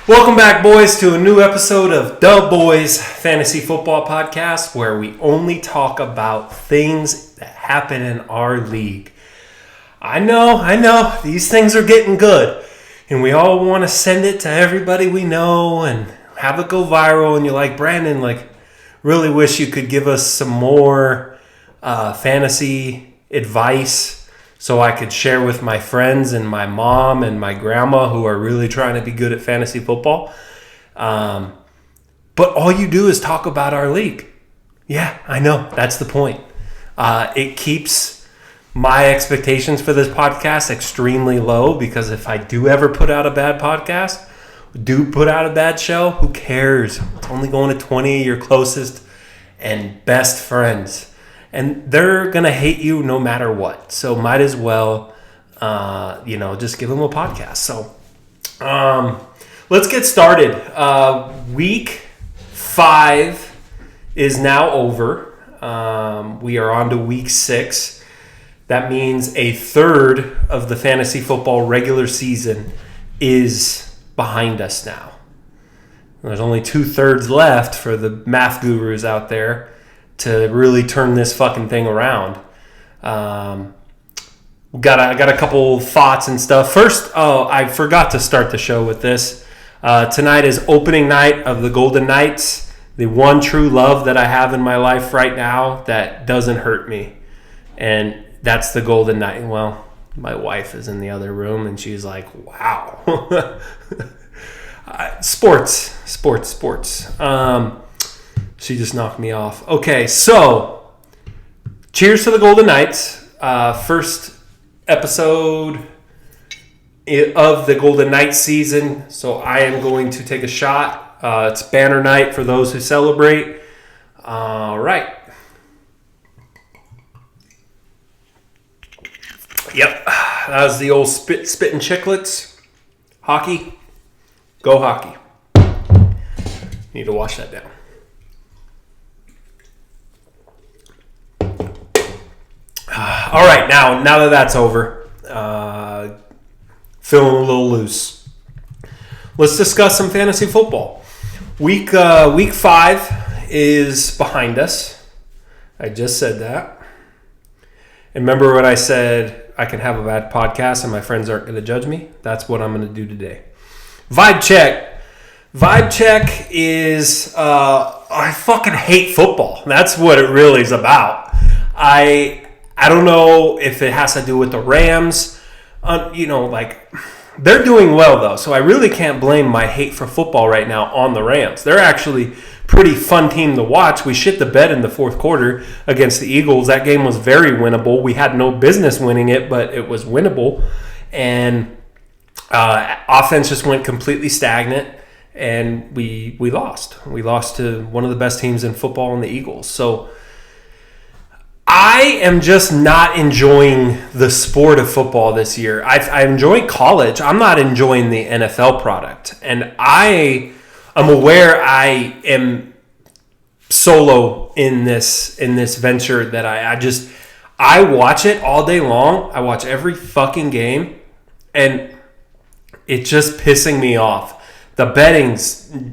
Welcome back, boys, to a new episode of The Boys Fantasy Football Podcast, where we only talk about things that happen in our league. I know, these things are getting good, and we all want to send it to everybody we know and have it go viral, and you're like, Brandon, really wish you could give us some more fantasy advice so I could share with my friends and my mom and my grandma who are really trying to be good at fantasy football. But all you do is talk about our league. Yeah, I know. That's the point. It keeps my expectations for this podcast extremely low, because if I do ever put out a bad podcast, put out a bad show, who cares? It's only going to 20 of your closest and best friends. And they're going to hate you no matter what. So might as well, just give them a podcast. So let's get started. Week 5 is now over. We are on to week 6. That means a third of the fantasy football regular season is behind us now. There's only 2/3 left for the math gurus out there to really turn this fucking thing around. I got a couple thoughts and stuff. First, I forgot to start the show with this. Tonight is opening night of the Golden Knights, the one true love that I have in my life right now that doesn't hurt me. And that's the Golden Knights. Well, my wife is in the other room, and she's like, wow. Sports. She just knocked me off. Okay, so cheers to the Golden Knights. First episode of the Golden Knights season. So I am going to take a shot. It's banner night for those who celebrate. All right. Yep, that was the old spitting chiclets. Hockey. Go hockey. Need to wash that down. All right, now that that's over, feeling a little loose. Let's discuss some fantasy football. Week 5 is behind us. I just said that. And remember when I said I can have a bad podcast and my friends aren't going to judge me? That's what I'm going to do today. Vibe check. Vibe check is I fucking hate football. That's what it really is about. I don't know if it has to do with the Rams. They're doing well, though. So I really can't blame my hate for football right now on the Rams. They're actually pretty fun team to watch. We shit the bed in the fourth quarter against the Eagles. That game was very winnable. We had no business winning it, but it was winnable. And offense just went completely stagnant, and we lost. We lost to one of the best teams in football in the Eagles. So I am just not enjoying the sport of football this year. I enjoy college. I'm not enjoying the NFL product. And I am aware I am solo in this venture that I watch it all day long. I watch every fucking game, and it's just pissing me off. The betting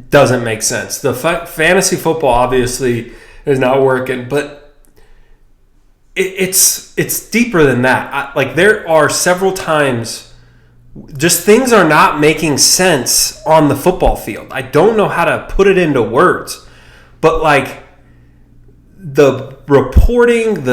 doesn't make sense. The fantasy football obviously is not working, but it's deeper than that. There are several times just things are not making sense on the football field. I don't know how to put it into words, but the reporting,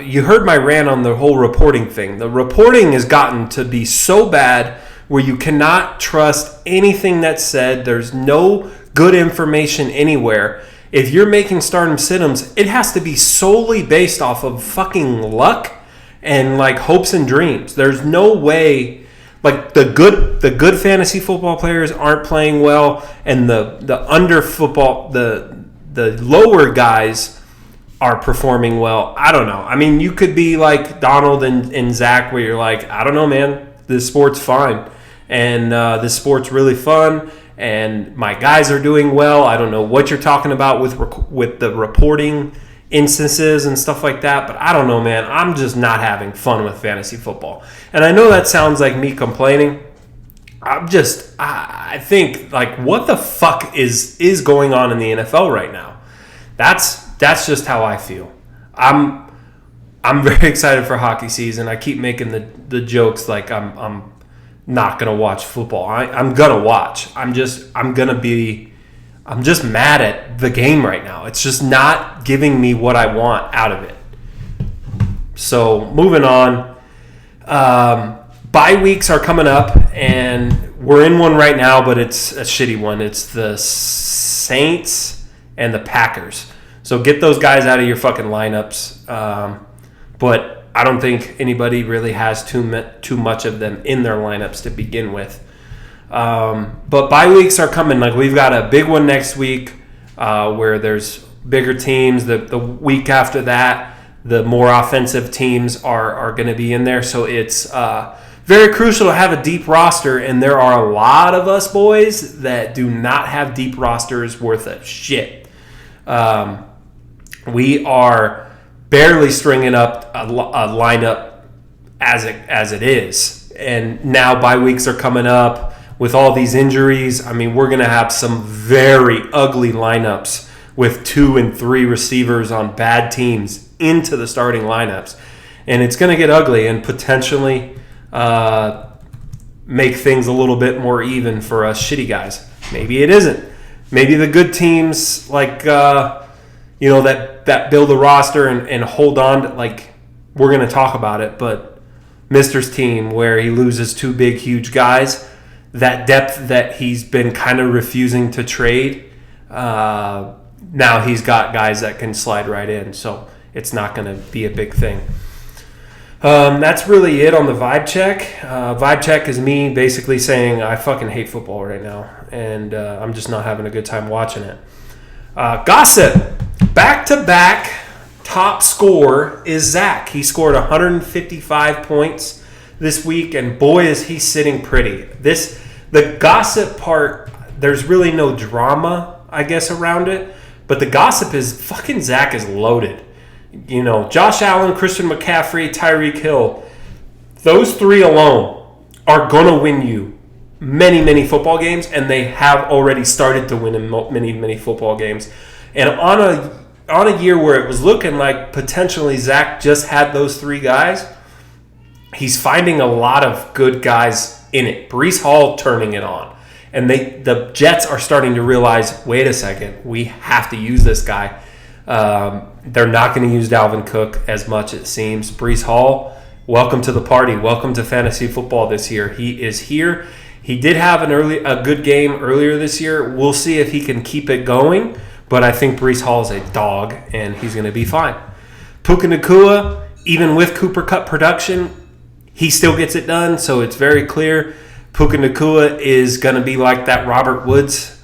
you heard my rant on the whole reporting thing. The reporting has gotten to be so bad where you cannot trust anything that's said. There's no good information anywhere. If you're making stardom situms, it has to be solely based off of fucking luck and hopes and dreams. There's no way. The good fantasy football players aren't playing well, and the under football the lower guys are performing well. I don't know. I mean, you could be like Donald and Zach, where you're like, I don't know, man. This sport's fine, and this sport's really fun. And my guys are doing well. I don't know what you're talking about with the reporting instances and stuff like that, but I don't know, man. I'm just not having fun with fantasy football. And I know that sounds like me complaining. I think, like, what the fuck is going on in the NFL right now? That's just how I feel. I'm very excited for hockey season. I keep making the jokes like I'm not gonna watch football. I'm gonna watch. I'm just mad at the game right now. It's just not giving me what I want out of it. So moving on. Bye weeks are coming up, and we're in one right now, but it's a shitty one. It's the Saints and the Packers. So get those guys out of your fucking lineups. But I don't think anybody really has too much of them in their lineups to begin with. But bye weeks are coming. Like, we've got a big one next week where there's bigger teams. The week after that, the more offensive teams are going to be in there. So it's very crucial to have a deep roster, and there are a lot of us boys that do not have deep rosters worth of shit. We are barely stringing up a lineup as it is, and now bye weeks are coming up with all these injuries. I mean, we're going to have some very ugly lineups with 2 and 3 receivers on bad teams into the starting lineups, and it's going to get ugly and potentially make things a little bit more even for us shitty guys. Maybe it isn't. Maybe the good teams, like that build a roster and hold on to, like, we're going to talk about it, but Mister's team, where he loses 2 big, huge guys, that depth that he's been kind of refusing to trade, now he's got guys that can slide right in, so it's not going to be a big thing. That's really it on the vibe check. Vibe check is me basically saying I fucking hate football right now, and I'm just not having a good time watching it. Gossip. Back-to-back top scorer is Zach. He scored 155 points this week, and boy, is he sitting pretty. The gossip part, there's really no drama, I guess, around it, but the gossip is fucking Zach is loaded. You know, Josh Allen, Christian McCaffrey, Tyreek Hill, those 3 alone are going to win you many, many football games, and they have already started to win in many, many football games. And on a year where it was looking like potentially Zach just had those 3 guys, he's finding a lot of good guys in it. Breece Hall turning it on. And the Jets are starting to realize, wait a second, we have to use this guy. They're not going to use Dalvin Cook as much, it seems. Breece Hall, welcome to the party. Welcome to fantasy football this year. He is here. He did have a good game earlier this year. We'll see if he can keep it going, but I think Breece Hall is a dog, and he's going to be fine. Puka Nacua, even with Cooper Kupp production, he still gets it done, so it's very clear Puka Nacua is going to be like that Robert Woods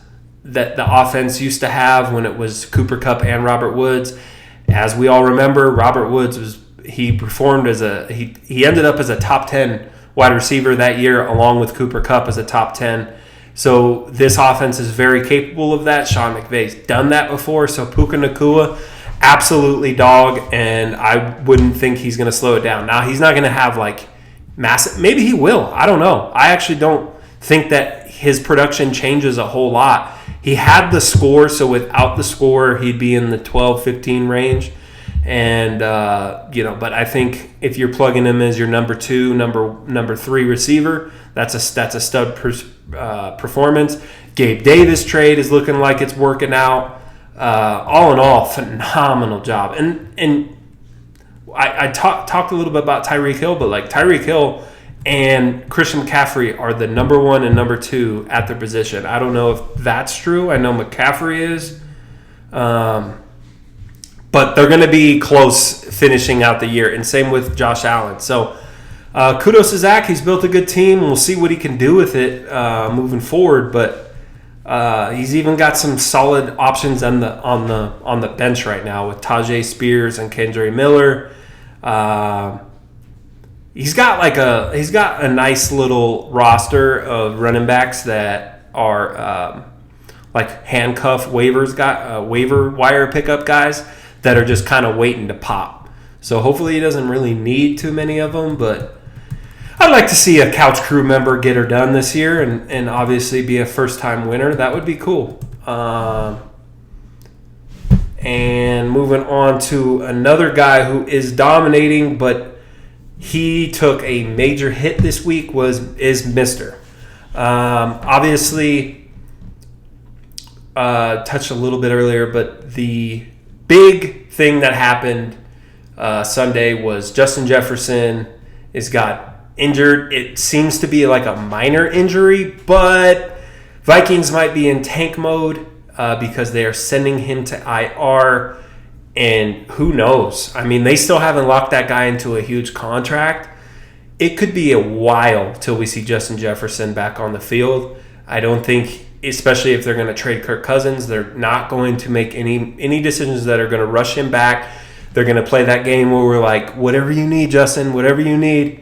that the offense used to have when it was Cooper Kupp and Robert Woods. As we all remember, Robert Woods performed as he ended up as a top 10 wide receiver that year, along with Cooper Kupp as a top 10. So this offense is very capable of that. Sean McVay's done that before. So Puka Nacua, absolutely dog, and I wouldn't think he's going to slow it down. Now, he's not going to have like massive. Maybe he will. I don't know. I actually don't think that his production changes a whole lot. He had the score, so without the score, he'd be in the 12-15 range. And, but I think if you're plugging him as your number 2, number 3 receiver, that's a stud performance. Gabe Davis trade is looking like it's working out. All in all, phenomenal job. And I talked a little bit about Tyreek Hill, but like Tyreek Hill and Christian McCaffrey are the number 1 and number 2 at their position. I don't know if that's true. I know McCaffrey is. But they're going to be close finishing out the year. And same with Josh Allen. So kudos to Zach. He's built a good team. We'll see what he can do with it moving forward. But he's even got some solid options on the bench right now with Tajay Spears and Kendre Miller. He's got a nice little roster of running backs that are like handcuff waiver wire pickup guys that are just kind of waiting to pop. So hopefully he doesn't really need too many of them, but I I'd like to see a Couch Crew member get her done this year and obviously be a first-time winner. That would be cool. And moving on to another guy who is dominating, but he took a major hit this week is Mister. Obviously, touched a little bit earlier, but the big thing that happened Sunday was Justin Jefferson got injured. It seems to be like a minor injury, but Vikings might be in tank mode because they are sending him to IR, and who knows? I mean, they still haven't locked that guy into a huge contract. It could be a while till we see Justin Jefferson back on the field. I don't think, especially if they're going to trade Kirk Cousins, they're not going to make any decisions that are going to rush him back. They're going to play that game where we're like, whatever you need, Justin, whatever you need.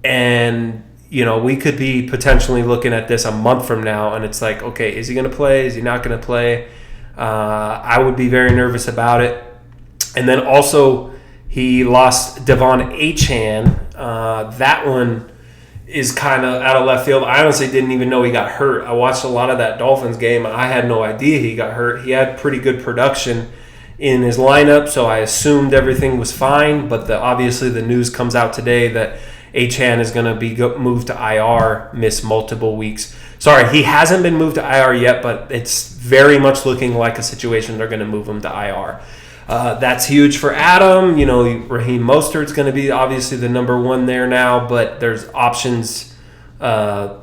And, we could be potentially looking at this a month from now, and it's like, okay, is he going to play? Is he not going to play? I would be very nervous about it. And then also, he lost Devon Achane. That one is kind of out of left field. I honestly didn't even know he got hurt. I watched a lot of that Dolphins game, and I had no idea he got hurt. He had pretty good production in his lineup, so I assumed everything was fine. But obviously the news comes out today that Achane is going to be moved to IR, miss multiple weeks. Sorry, he hasn't been moved to IR yet, but it's very much looking like a situation they're going to move him to IR. That's huge for Adam. Raheem Mostert's going to be obviously the number one there now, but there's options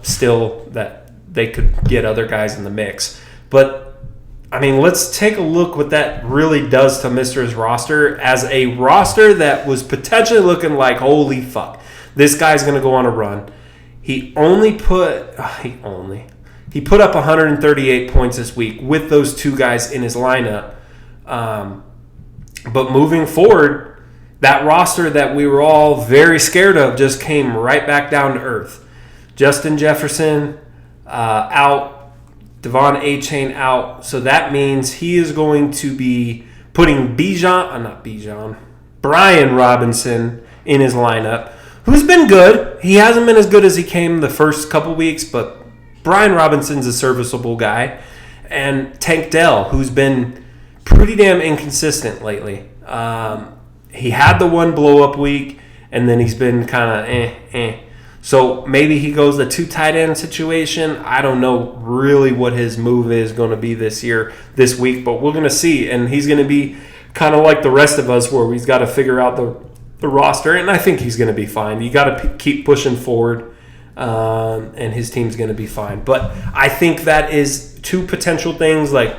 still that they could get other guys in the mix. But, I mean, let's take a look what that really does to Mister's roster as a roster that was potentially looking like, holy fuck, this guy's going to go on a run. He put up 138 points this week with those two guys in his lineup. But moving forward, that roster that we were all very scared of just came right back down to earth. Justin Jefferson out, Devon Achane out. So that means he is going to be putting Brian Robinson in his lineup, who's been good. He hasn't been as good as he came the first couple weeks, but Brian Robinson's a serviceable guy. And Tank Dell, who's been pretty damn inconsistent lately. He had the one blow-up week, and then he's been kind of So maybe he goes the two tight end situation. I don't know really what his move is going to be this week, but we're going to see. And he's going to be kind of like the rest of us where he's got to figure out the roster, and I think he's going to be fine. You got to keep pushing forward, and his team's going to be fine. But I think that is two potential things. Like,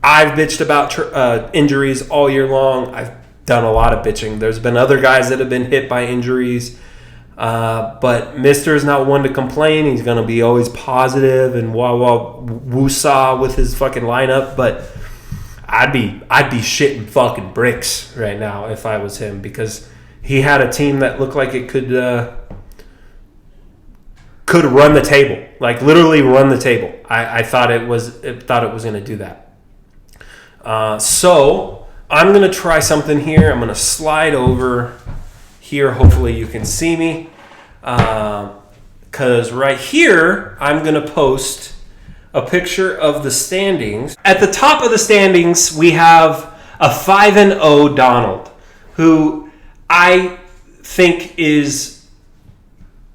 I've bitched about injuries all year long. I've done a lot of bitching. There's been other guys that have been hit by injuries, but Mister is not one to complain. He's going to be always positive and woo-saw with his fucking lineup. But I'd be shitting fucking bricks right now if I was him, because he had a team that looked like it could run the table, like literally run the table. I thought it was going to do that. So I'm going to try something here. I'm going to slide over here. Hopefully you can see me. Because right here, I'm going to post a picture of the standings. At the top of the standings, we have a 5-0 Donald, who I think he's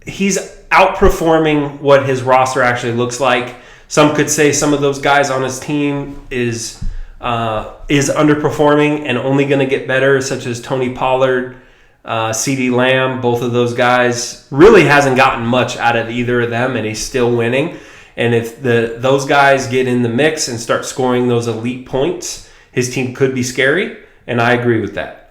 outperforming what his roster actually looks like. Some could say some of those guys on his team is underperforming and only going to get better, such as Tony Pollard, CeeDee Lamb. Both of those guys really hasn't gotten much out of either of them, and he's still winning. And if those guys get in the mix and start scoring those elite points, his team could be scary, and I agree with that.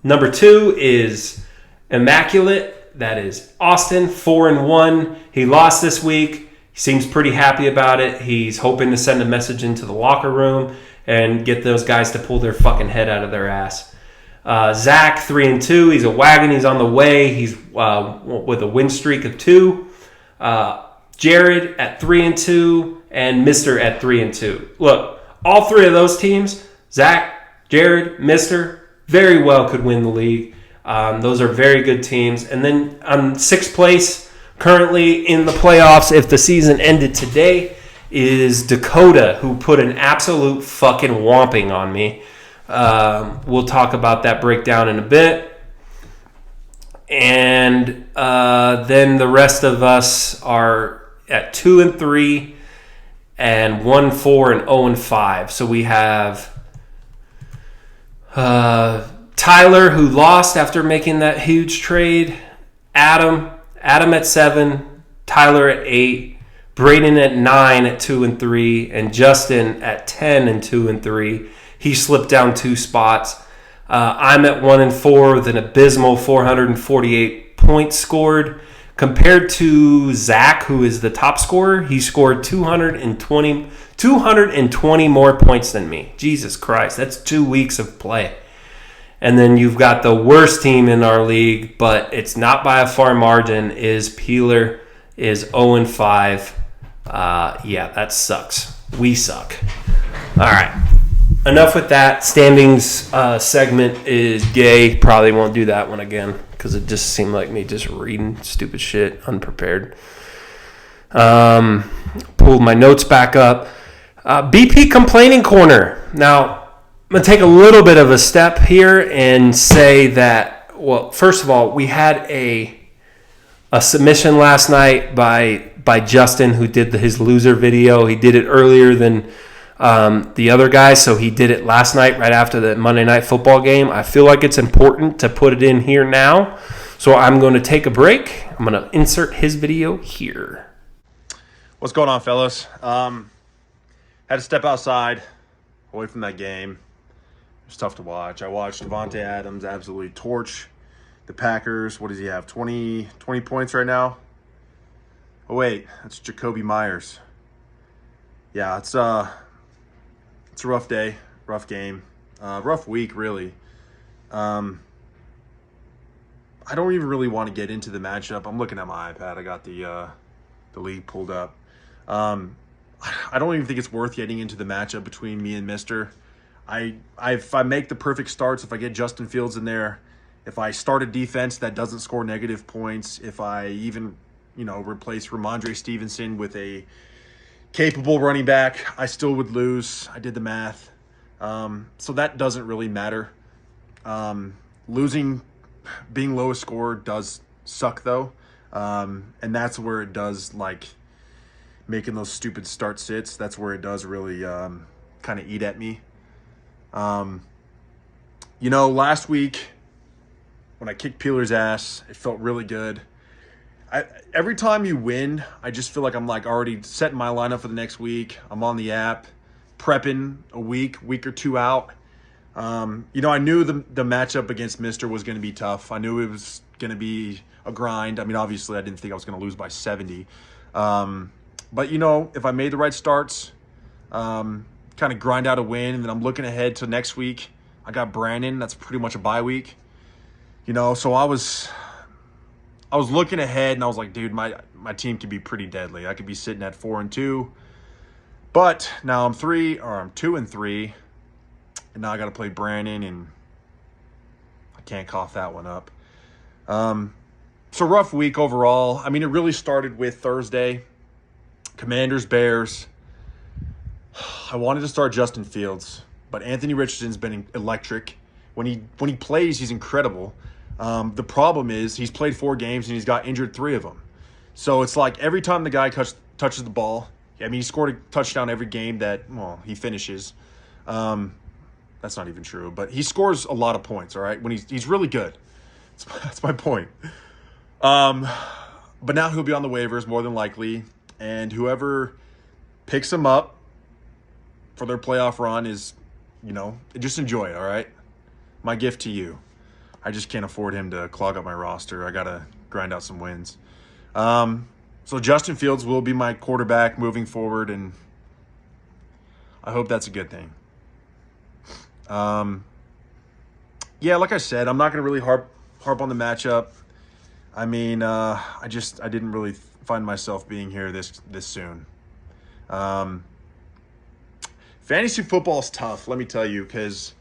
Number 2 is Immaculate. That is Austin, 4-1. He lost this week. He seems pretty happy about it. He's hoping to send a message into the locker room and get those guys to pull their fucking head out of their ass. Zach, 3-2. He's a wagon. He's on the way. He's with a win streak of 2. Jared at 3-2, and Mister at 3-2. Look, all three of those teams, Zach, Jared, Mister, very well could win the league. Those are very good teams. And then sixth place, currently in the playoffs, if the season ended today, is Dakota, who put an absolute fucking whomping on me. We'll talk about that breakdown in a bit. And then the rest of us are at 2-3 and 1-4 and 0-5. So we have Tyler, who lost after making that huge trade. Adam at 7, Tyler at 8, Braden at 9 at 2-3, and Justin at 10 and 2-3. He slipped down 2 spots. I'm at 1-4 with an abysmal 448 points scored. Compared to Zach, who is the top scorer, he scored 220 more points than me. Jesus Christ, that's 2 weeks of play. And then you've got the worst team in our league, but it's not by a far margin, is Peeler, is 0-5. Yeah, that sucks. We suck. All right. Enough with that. Standings segment is gay. Probably won't do that one again because it just seemed like me just reading stupid shit unprepared. Pulled my notes back up. BP Complaining Corner. Now, I'm going to take a little bit of a step here and say that, well, first of all, we had a submission last night by Justin, who did his loser video. He did it earlier than the other guy, so he did it last night right after the Monday Night Football game. I feel like it's important to put it in here now, so I'm going to take a break. I'm going to insert his video here. What's going on, fellas? Had to step outside, away from that game. It was tough to watch. I watched Davante Adams absolutely torch the Packers. What does he have, 20 points right now? Oh, wait, that's Jacoby Myers. Yeah, it's a rough day, rough game, rough week, really. I don't even really want to get into the matchup. I'm looking at my iPad. I got the league pulled up. I don't even think it's worth getting into the matchup between me and Mister. If I make the perfect starts, if I get Justin Fields in there, if I start a defense that doesn't score negative points, if I even, replace Ramondre Stevenson with a capable running back, I still would lose. I did the math. So that doesn't really matter. Losing, being lowest score does suck, though. And that's where it does, making those stupid start sits. That's where it does really kind of eat at me. Last week when I kicked Peeler's ass, it felt really good. Every time you win, I just feel like I'm already setting my lineup for the next week. I'm on the app, prepping a week or two out. I knew the matchup against Mister was going to be tough. I knew it was going to be a grind. I mean, obviously, I didn't think I was going to lose by 70. But, if I made the right starts, kind of grind out a win, and then I'm looking ahead to next week. I got Brandon. That's pretty much a bye week. So I was looking ahead, and I was like, dude, my team could be pretty deadly. I could be sitting at 4-2. But now I'm 2-3, and now I got to play Brandon, and I can't cough that one up. So rough week overall. I mean, it really started with Thursday. Commanders, Bears. I wanted to start Justin Fields, but Anthony Richardson's been electric. When he plays, he's incredible. The problem is he's played 4 games and he's got injured 3 of them. So it's like every time the guy touches the ball, he scored a touchdown every game that, he finishes. That's not even true, but he scores a lot of points, all right, when he's really good. That's my point. But now he'll be on the waivers more than likely, and whoever picks him up for their playoff run is, just enjoy it, all right? My gift to you. I just can't afford him to clog up my roster. I got to grind out some wins. So Justin Fields will be my quarterback moving forward, and I hope that's a good thing. Yeah, like I said, I'm not going to really harp on the matchup. I mean, I didn't really find myself being here this soon. Fantasy football is tough, let me tell you, because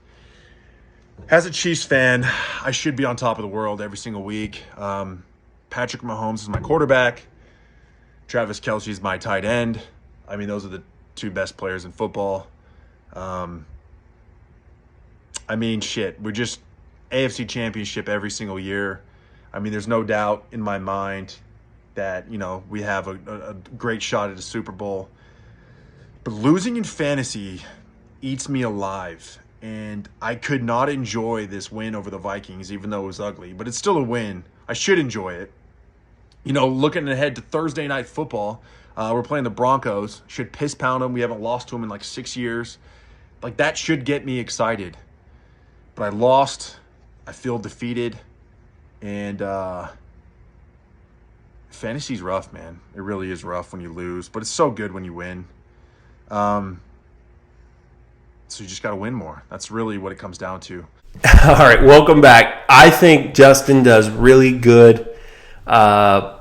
As a Chiefs fan, I should be on top of the world every single week. Patrick Mahomes is my quarterback. Travis Kelce is my tight end. I mean, those are the two best players in football. We're just AFC Championship every single year. I mean, there's no doubt in my mind that, we have a great shot at a Super Bowl. But losing in fantasy eats me alive. And I could not enjoy this win over the Vikings, even though it was ugly. But it's still a win. I should enjoy it. Looking ahead to Thursday Night Football, we're playing the Broncos. Should piss pound them. We haven't lost to them in like 6 years. Like, that should get me excited. But I lost. I feel defeated. And fantasy's rough, man. It really is rough when you lose. But it's so good when you win. So you just got to win more. That's really what it comes down to. All right, welcome back. I think Justin does really good. I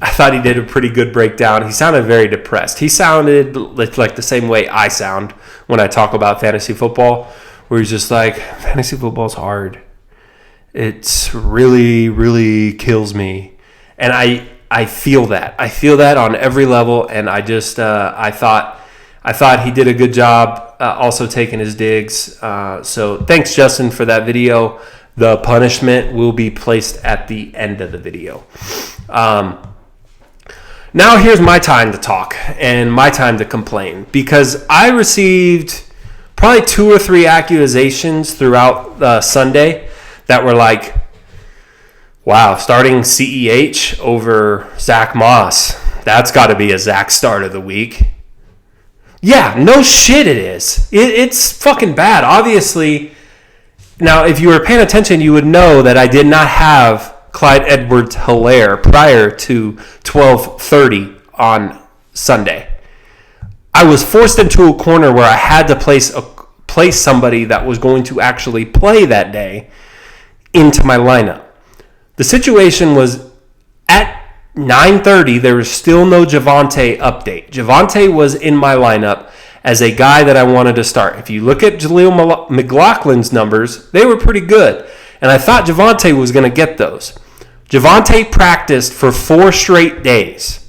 thought he did a pretty good breakdown. He sounded very depressed. He sounded like the same way I sound when I talk about fantasy football, where he's just like, fantasy football's hard. It's really, really kills me. And I feel that. I feel that on every level, and I just I thought he did a good job also taking his digs. So thanks, Justin, for that video. The punishment will be placed at the end of the video. Now here's my time to talk and my time to complain, because I received probably 2 or 3 accusations throughout Sunday that were like, wow, starting CEH over Zach Moss, that's got to be a Zach start of the week. Yeah, no shit it is. It's fucking bad. Obviously, now if you were paying attention, you would know that I did not have Clyde Edwards-Helaire prior to 12:30 on Sunday. I was forced into a corner where I had to place somebody that was going to actually play that day into my lineup. The situation was at 9:30, there was still no Javonte update. Javonte was in my lineup as a guy that I wanted to start. If you look at Jaleel McLaughlin's numbers, they were pretty good. And I thought Javonte was going to get those. Javonte practiced for 4 straight days.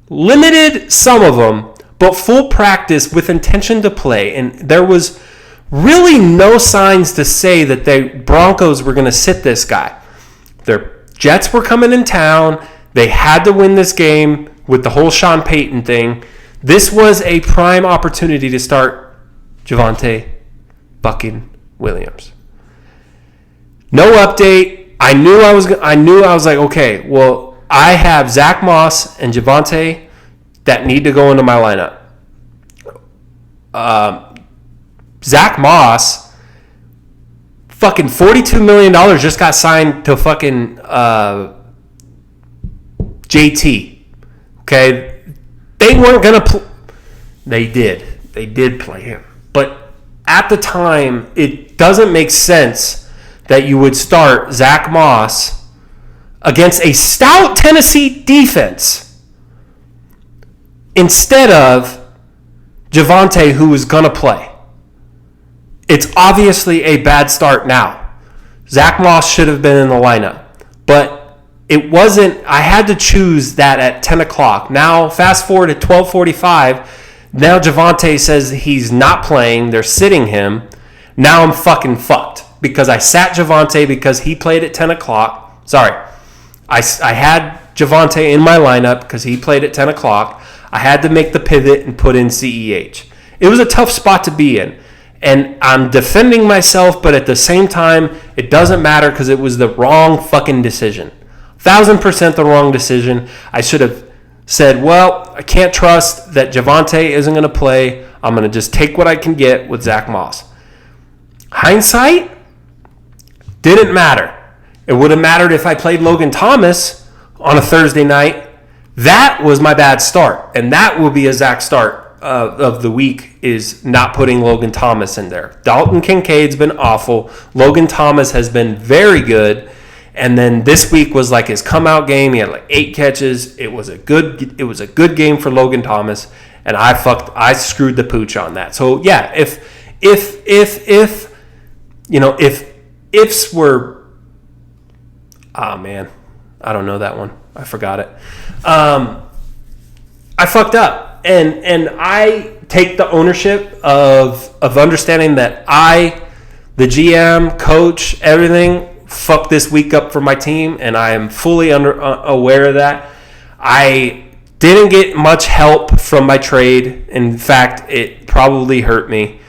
Limited some of them, but full practice with intention to play. And there was really no signs to say that the Broncos were going to sit this guy. Their Jets were coming in town. They had to win this game with the whole Sean Payton thing. This was a prime opportunity to start Javonte fucking Williams. No update. I knew I was like, okay, well, I have Zach Moss and Javonte that need to go into my lineup. Zach Moss, fucking $42 million just got signed to fucking JT. Okay? They weren't going to They did play him. But at the time, it doesn't make sense that you would start Zach Moss against a stout Tennessee defense instead of Javonte, who is going to play. It's obviously a bad start now. Zach Moss should have been in the lineup. But it wasn't. I had to choose that at 10 o'clock. Now, fast forward to 12:45. Now Javonte says he's not playing. They're sitting him. Now I'm fucking fucked. Because I sat Javonte because he played at 10 o'clock. Sorry. I had Javonte in my lineup because he played at 10 o'clock. I had to make the pivot and put in CEH. It was a tough spot to be in. And I'm defending myself, but at the same time, it doesn't matter because it was the wrong fucking decision. 1,000% the wrong decision. I should have said, well, I can't trust that Javonte isn't going to play. I'm going to just take what I can get with Zach Moss. Hindsight? Didn't matter. It would have mattered if I played Logan Thomas on a Thursday night. That was my bad start. And that will be a Zach start of the week, is not putting Logan Thomas in there. Dalton Kincaid's been awful. Logan Thomas has been very good. And then this week was like his come out game. He had like 8 catches. It was a good game for Logan Thomas. And I screwed the pooch on that. So yeah, if ifs were, oh man, I don't know that one. I forgot it. I fucked up, and I take the ownership of understanding that the GM, coach, everything, fucked this week up for my team, and I am fully aware of that. I didn't get much help from my trade. In fact, it probably hurt me.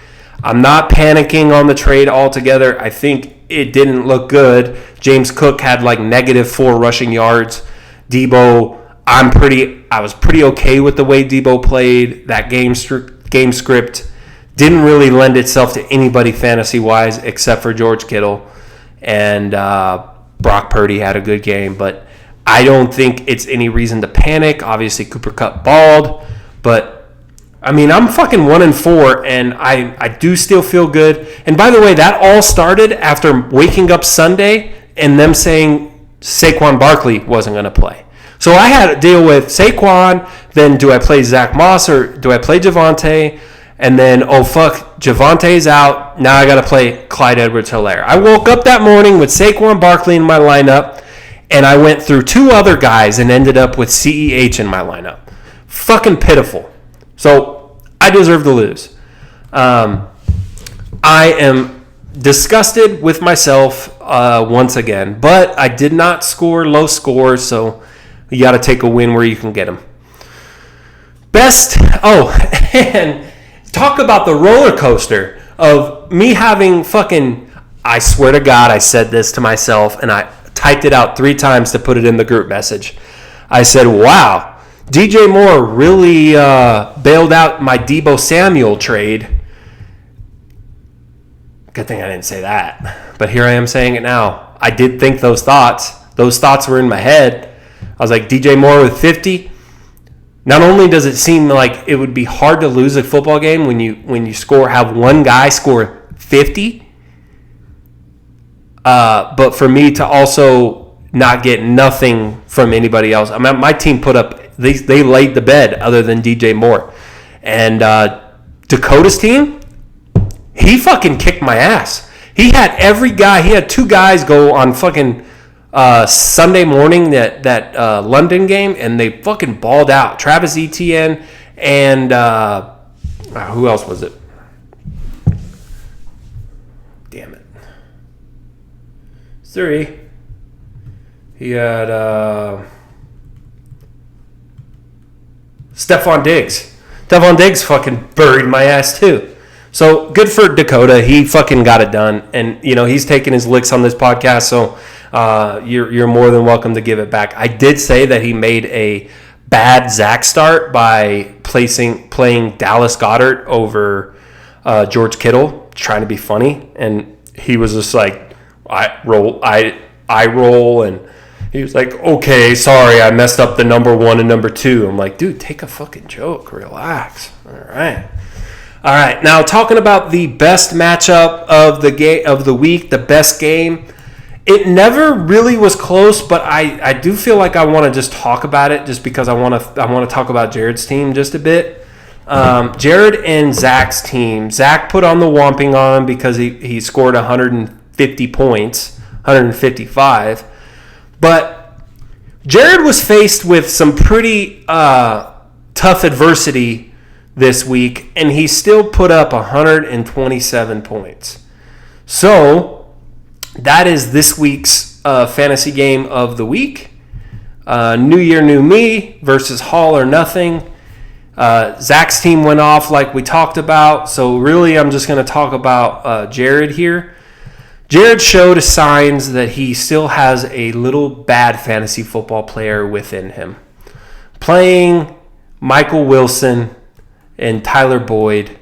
I'm not panicking on the trade altogether. I think it didn't look good. James Cook had like -4 rushing yards. Debo, I was pretty okay with the way Debo played. That game script didn't really lend itself to anybody fantasy-wise except for George Kittle. And Brock Purdy had a good game. But I don't think it's any reason to panic. Obviously, Cooper Kupp balled. But, I mean, I'm fucking 1-4, and I do still feel good. And by the way, that all started after waking up Sunday and them saying Saquon Barkley wasn't going to play. So I had to deal with Saquon, then do I play Zach Moss or do I play Javonte? And then, oh fuck, Javante's out. Now I got to play Clyde Edwards-Helaire. I woke up that morning with Saquon Barkley in my lineup, and I went through 2 other guys and ended up with CEH in my lineup. Fucking pitiful. So I deserve to lose. I am disgusted with myself once again, but I did not score low scores, so you got to take a win where you can get them. And talk about the roller coaster of me having fucking, I swear to God, I said this to myself, and I typed it out 3 times to put it in the group message. I said, wow, DJ Moore really bailed out my Debo Samuel trade. Good thing I didn't say that. But here I am saying it now. I did think those thoughts. Those thoughts were in my head. I was like, DJ Moore with 50. Not only does it seem like it would be hard to lose a football game when you have one guy score 50, but for me to also not get nothing from anybody else. I mean, my team put up, they laid the bed other than DJ Moore. And Dakota's team, he fucking kicked my ass. He had 2 guys go on fucking Sunday morning, that London game, and they fucking balled out. Travis Etienne and who else was it? Damn it. 3. He had Stephon Diggs. Stephon Diggs fucking buried my ass too. So good for Dakota. He fucking got it done. And, he's taking his licks on this podcast, so you're more than welcome to give it back. I did say that he made a bad Zach start by playing Dallas Goedert over George Kittle, trying to be funny, and he was just like, I roll, and he was like, okay, sorry, I messed up the number 1 and number 2. I'm like, dude, take a fucking joke, relax. All right. Now talking about the best matchup of the week, the best game. It never really was close, but I do feel like I want to just talk about it, just because I want to talk about Jared's team just a bit. Jared and Zach's team. Zach put on the whomping on because he scored 150 points, 155. But Jared was faced with some pretty tough adversity this week, and he still put up 127 points. So that is this week's fantasy game of the week. New Year, New Me versus Hall or Nothing. Zach's team went off like we talked about, so really I'm just going to talk about Jared here. Jared showed signs that he still has a little bad fantasy football player within him. Playing Michael Wilson and Tyler Boyd,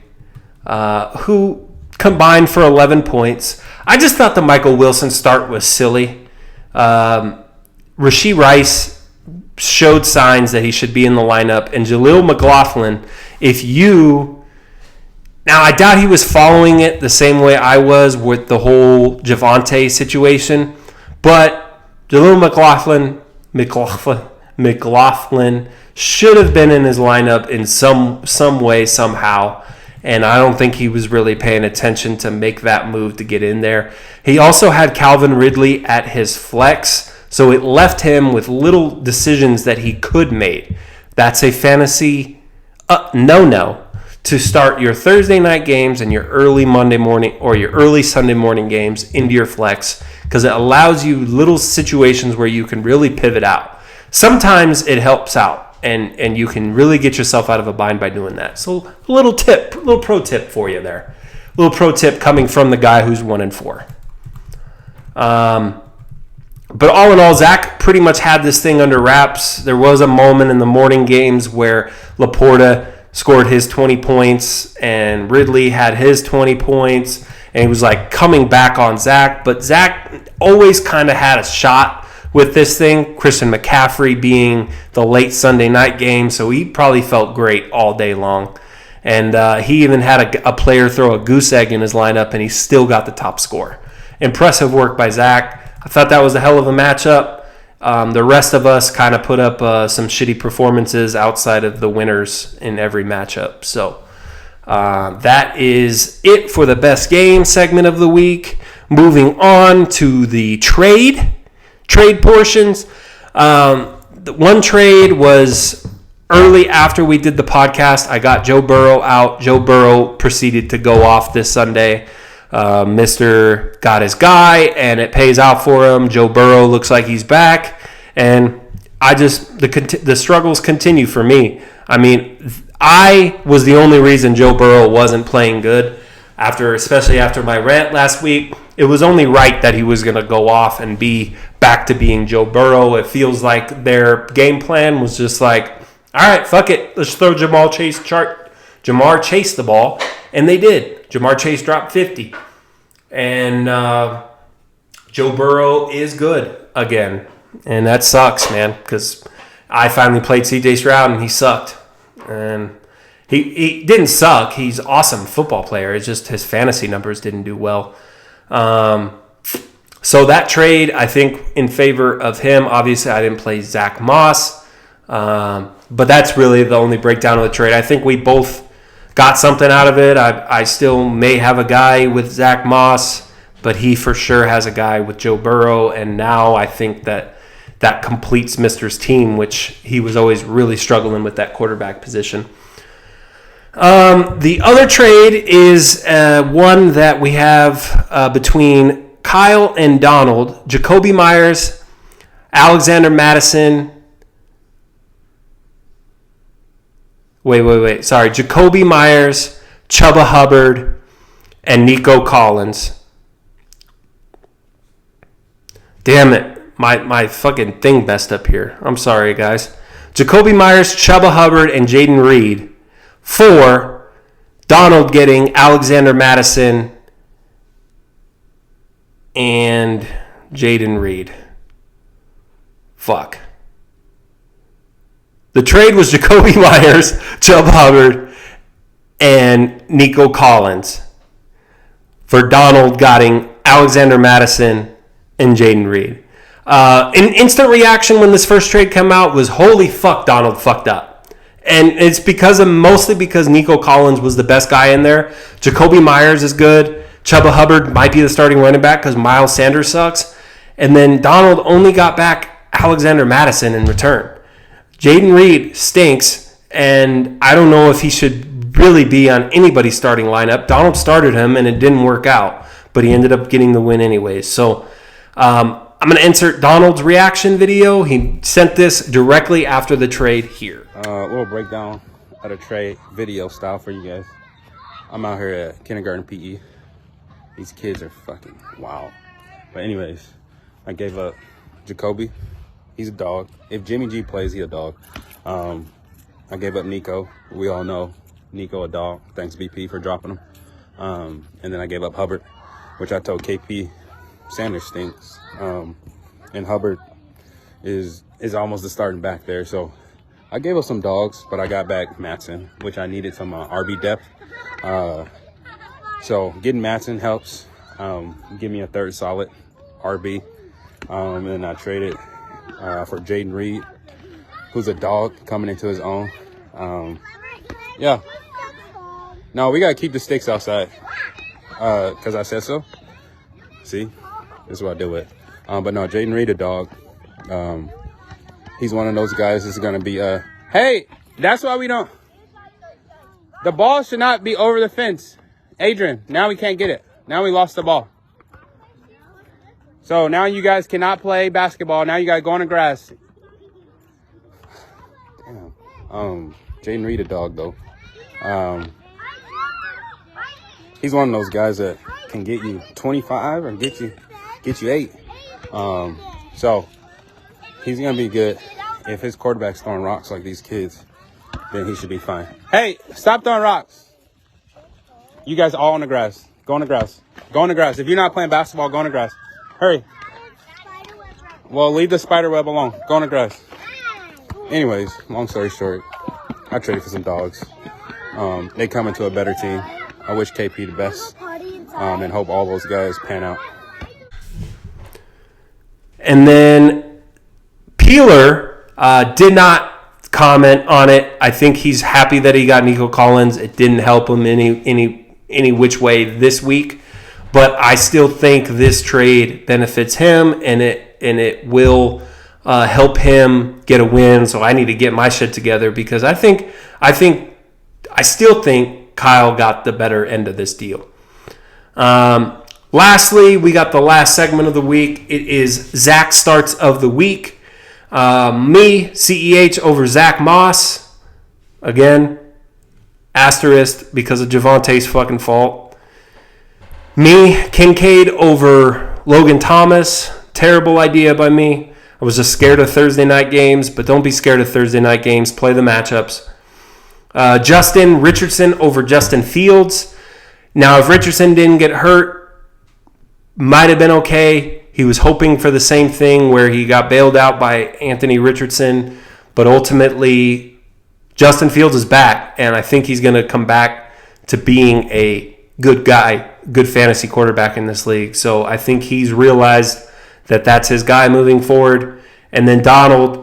who combined for 11 points. I just thought the Michael Wilson start was silly. Rashee Rice showed signs that he should be in the lineup. And Jaleel McLaughlin, now I doubt he was following it the same way I was with the whole Javonte situation, but Jaleel McLaughlin should have been in his lineup in some way, somehow. and I don't think he was really paying attention to make that move to get in there. He also had Calvin Ridley at his flex, so it left him with little decisions that he could make. That's a fantasy no-no to start your Thursday night games and your early Monday morning or your early Sunday morning games into your flex, because it allows you little situations where you can really pivot out. Sometimes it helps out. And you can really get yourself out of a bind by doing that. So a little pro tip for you there. A little pro tip coming from the guy who's 1-4. But all in all, Zach pretty much had this thing under wraps. There was a moment in the morning games where Laporta scored his 20 points and Ridley had his 20 points. And he was like coming back on Zach. But Zach always kind of had a shot with this thing, Christian McCaffrey being the late Sunday night game, so he probably felt great all day long. And he even had a player throw a goose egg in his lineup, and he still got the top score. Impressive work by Zach. I thought that was a hell of a matchup. The rest of us kind of put up some shitty performances outside of the winners in every matchup. So that is it for the best game segment of the week. Moving on to the trade portions. The one trade was early after we did the podcast. I got Joe Burrow out. Joe Burrow proceeded to go off this Sunday. Mr. got his guy, and it pays out for him. Joe Burrow looks like he's back, and the struggles continue for me. I mean, I was the only reason Joe Burrow wasn't playing good, especially after my rant last week. It was only right that he was going to go off and be back to being Joe Burrow. It feels like their game plan was just like, all right, fuck it. Let's throw Jamar Chase the ball. And they did. Jamar Chase dropped 50. And Joe Burrow is good again. And that sucks, man, because I finally played C.J. Stroud and he sucked. And he didn't suck. He's an awesome football player. It's just his fantasy numbers didn't do well. So that trade, I think, in favor of him. Obviously, I didn't play Zach Moss, but that's really the only breakdown of the trade. I think we both got something out of it. I still may have a guy with Zach Moss, but he for sure has a guy with Joe Burrow, and now I think that completes Mister's team, which he was always really struggling with that quarterback position. The other trade is one that we have between Kyle and Donald, Jacoby Myers, Alexander Madison. Sorry, Jacoby Myers, Chuba Hubbard, and Nico Collins. Damn it, my fucking thing messed up here. I'm sorry, guys. Jacoby Myers, Chuba Hubbard, and Jaden Reed. For Donald getting Alexander Madison and Jaden Reed. Fuck. The trade was Jacoby Myers, Chuba Hubbard, and Nico Collins. For Donald getting Alexander Madison and Jaden Reed. An instant reaction when this first trade came out was, holy fuck, Donald fucked up. And it's mostly because Nico Collins was the best guy in there. Jacoby Myers is good. Chuba Hubbard might be the starting running back because Miles Sanders sucks. And then Donald only got back Alexander Madison in return. Jaden Reed stinks, and I don't know if he should really be on anybody's starting lineup. Donald started him, and it didn't work out, but he ended up getting the win anyways. So I'm going to insert Donald's reaction video. He sent this directly after the trade here. A little breakdown of the trade video style for you guys. I'm out here at kindergarten PE. These kids are fucking wow. But anyways, I gave up Jacoby. He's a dog. If Jimmy G plays, he's a dog. I gave up Nico. We all know Nico a dog. Thanks BP for dropping him. And then I gave up Hubbard, which I told KP Sanders stinks. And Hubbard is almost the starting back there. So I gave up some dogs, but I got back Matson, which I needed some RB depth. So getting Matson helps give me a third solid RB. And I traded for Jaden Reed, who's a dog coming into his own. Yeah. No, we got to keep the sticks outside. Because I said so. See? This is what I deal with. But no, Jayden Reed, a dog. He's one of those guys that's going to be, hey, that's why we don't. The ball should not be over the fence. Adrian, now we can't get it. Now we lost the ball. So now you guys cannot play basketball. Now you got to go on the grass. Damn. Jayden Reed, a dog, though. He's one of those guys that can get you 25 or get you 8. So he's going to be good. If his quarterback's throwing rocks like these kids, then he should be fine. Hey, stop throwing rocks. You guys all on the grass. Go on the grass. Go on the grass. If you're not playing basketball, go on the grass. Hurry. Well, leave the spider web alone. Go on the grass. Anyways, long story short, I traded for some dogs. They come into a better team. I wish KP the best, and hope all those guys pan out. And then Peeler did not comment on it. I think he's happy that he got Nico Collins. It didn't help him any which way this week, but I still think this trade benefits him, and it will help him get a win. So I need to get my shit together because I still think Kyle got the better end of this deal. Lastly, we got the last segment of the week. It is Zach starts of the week. Me, CEH over Zach Moss. Again, asterisk because of Javonte's fucking fault. Me, Kincaid over Logan Thomas. Terrible idea by me. I was just scared of Thursday night games, but don't be scared of Thursday night games. Play the matchups. Justin Richardson over Justin Fields. Now, if Richardson didn't get hurt, might have been okay. He was hoping for the same thing where he got bailed out by Anthony Richardson, but ultimately Justin Fields is back, and I think he's going to come back to being a good guy, good fantasy quarterback in this league. So I think he's realized that that's his guy moving forward. And then Donald,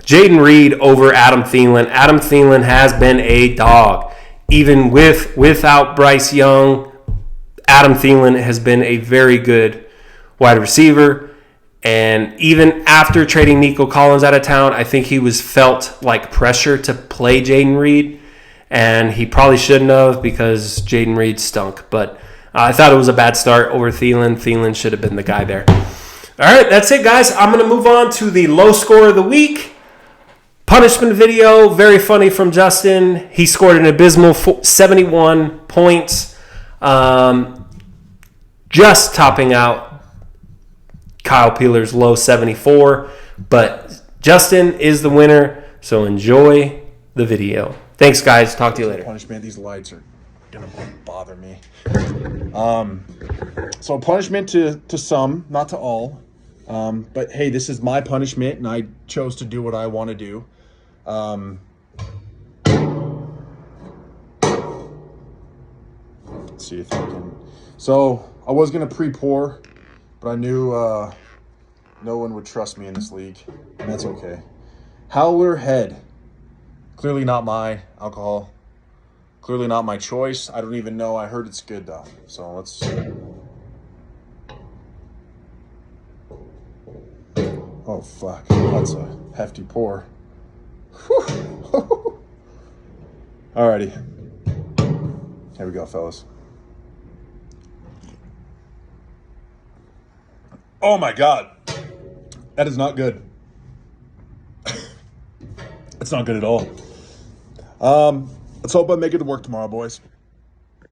Jayden Reed over Adam Thielen. Adam Thielen has been a dog. Even without Bryce Young, Adam Thielen has been a very good wide receiver. And even after trading Nico Collins out of town, I think he was felt like pressure to play Jayden Reed. And he probably shouldn't have because Jayden Reed stunk. But I thought it was a bad start over Thielen. Thielen should have been the guy there. All right, that's it, guys. I'm going to move on to the low score of the week. Punishment video, very funny from Justin. He scored an abysmal 71 points, just topping out Kyle Peeler's low 74. But Justin is the winner, so enjoy the video. Thanks, guys. Talk to you later. Punishment. These lights are gonna bother me. So punishment to some, not to all. But hey, this is my punishment, and I chose to do what I want to do. Let's see if I can. So I was gonna pre-pour, but I knew no one would trust me in this league, and that's okay. Howler Head, clearly not my alcohol, clearly not my choice. I don't even know. I heard it's good though, so let's. Oh fuck, that's a hefty pour. Whew. Alrighty, here we go, fellas. Oh my god, that is not good. It's not good at all. Let's hope I make it to work tomorrow, boys.